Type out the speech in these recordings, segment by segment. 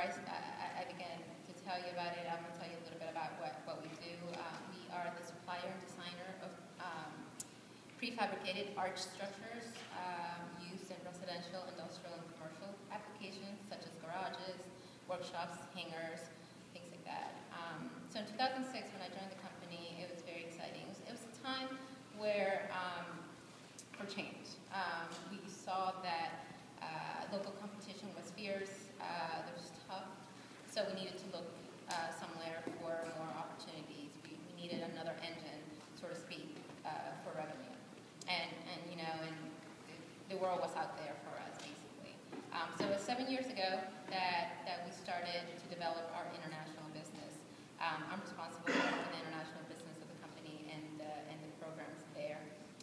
I begin to tell you about it, I'm going to tell you a little bit about what we do. We are the supplier and designer of prefabricated arch structures used in residential, industrial, and commercial applications, such as garages, workshops, hangars, things like that. So in 2006, when I joined the company, it was very exciting. It was a time where, for change, we saw that local competition was fierce, it was tough, so we needed to look somewhere for more opportunities. We needed another engine, so to speak, for revenue. And the world was out there for us, basically. So it was 7 years ago that we started to develop our international business. I'm responsible for the international business of the company and the programs there.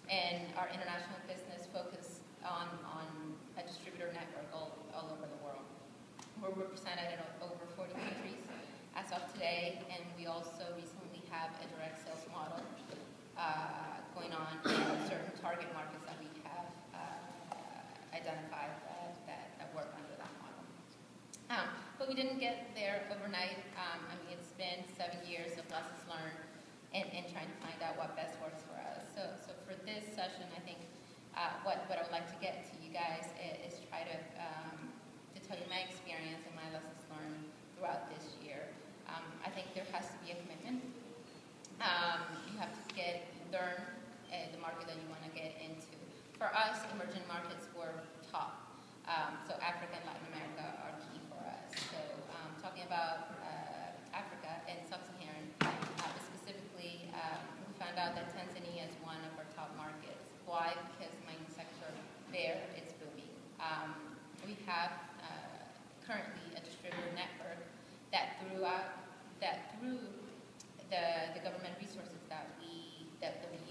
And our international business focuses on a distributor network all over the world. We're represented in over 40 countries as of today, and we also recently have a direct sales model going on in certain target markets that we have identified that work under that model. But we didn't get there overnight. I mean, it's been 7 years of lessons learned and trying to find out what best works for us. So for this session, I think what I would like to get to you guys is try to tell you my experience and my lessons learned throughout this year. I think there has to be a commitment. You have to learn the market that you want to get into. For us, emerging markets were top. So Africa and Latin America are key for us. So talking about Africa and Sub-Saharan, specifically, we found out that Tanzania is one of our top markets. Why? Because the mining sector there is booming. We have currently a distributor network that through the government resources that we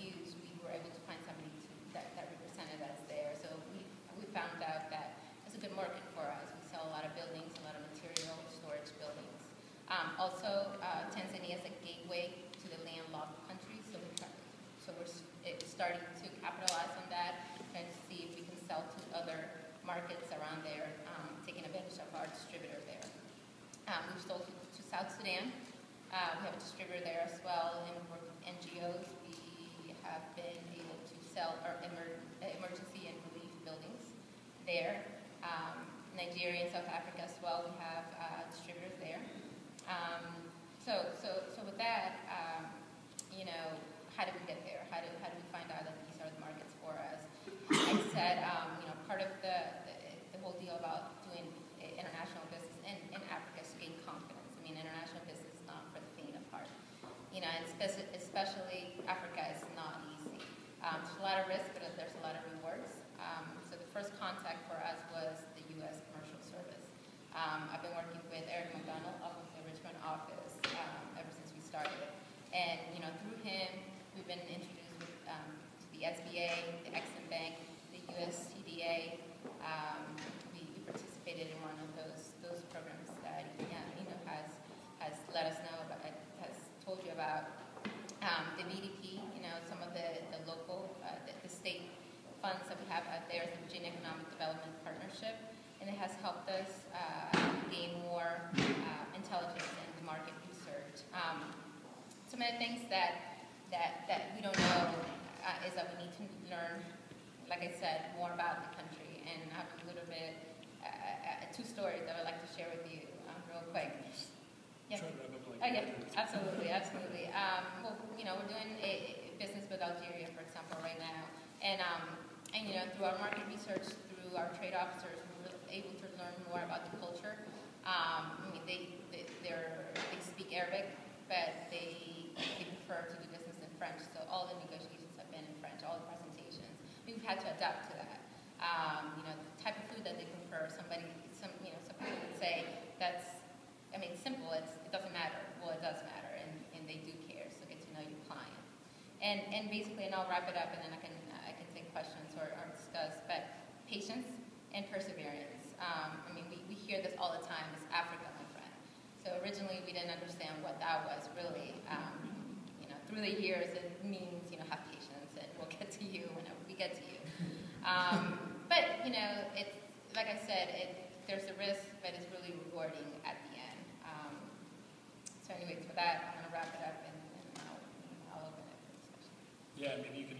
use, we were able to find somebody that represented us there. So we found out that it's a good market for us. We sell a lot of buildings, a lot of material storage buildings. Also, Tanzania is a gateway to the landlocked countries, so we're starting to capitalize on that, trying to see if we can sell to other markets around there, taking advantage of our distributor there. We've sold to South Sudan. We have a distributor there as well, and we work with NGOs. We have been able to sell our emergency and relief buildings there. Nigeria and South Africa as well, we have distributors there. So with that, how did we get there? How did we find out that these are the markets for us? I said, part of the whole deal about doing international business in Africa is to gain confidence. I mean, international business is not for the faint of heart. And especially Africa is not easy. There's a lot of risk, but there's a lot of rewards. So the first contact for us was the U.S. Commercial Service. I've been working with Eric McDonald of the Richmond office ever since we started. And through him, we've been introduced to the SBA, the Exim Bank, the USCDA. We participated in one of those programs that has let us know about, has told you about. The BDP, some of the local, the state funds that we have out there, the Virginia Economic Development Partnership, and it has helped us gain more intelligence in the market research. Some of the things that we don't know is that we need to learn, like I said, more about the country, and I have a little bit, two stories that I'd like to share with you real quick. Yeah. Oh, yeah, absolutely. Well, we're doing a business with Algeria, for example, right now, and through our market research, through our trade officers, we were able to learn more about the culture. They speak Arabic, but they prefer to do business in French. So all the negotiations have been in French, all the presentations. We've had to adapt to that. The type of food that they prefer. Some people would say that's, simple. It doesn't matter. Well, it does matter, and they do care. So get to know your client. And basically, and I'll wrap it up, and then I can take questions or discuss. But patience and perseverance. We hear this all the time. It's Africa, my friend. So originally, we didn't understand what that was really. Through the years, it means have patience, and we'll get to you whenever we get to you. But it's like I said, there's a risk, but it's really rewarding at the end. So anyways, for that, I'm going to wrap it up and I'll open it for discussion. Yeah, maybe you can